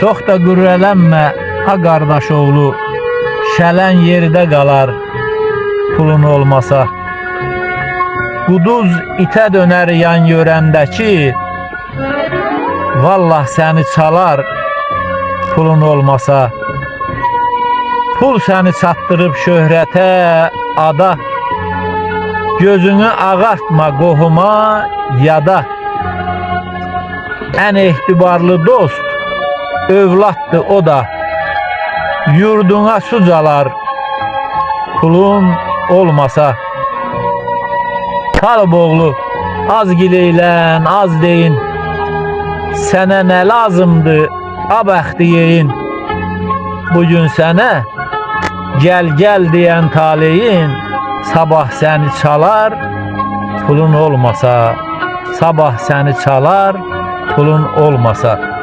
Çox da qürrələnmə, ha qardaş oğlu, şələn yerdə qalar, pulun olmasa. Quduz itə dönər yan yörəndəki, vallah səni çalar, pulun olmasa. Pul səni çatdırıb şöhrətə, ada, gözünü ağartma qohuma, yada. Ən ehtibarlı dost, övladdır o da, yurduna su calar, pulun olmasa. Talib oğlu, az gileylən, az deyin, sənə nə lazımdır, abəxti yeyin. Bugün sənə gəl deyən taleyin, sabah səni çalar, pulun olmasa. Sabah səni çalar, pulun olmasa.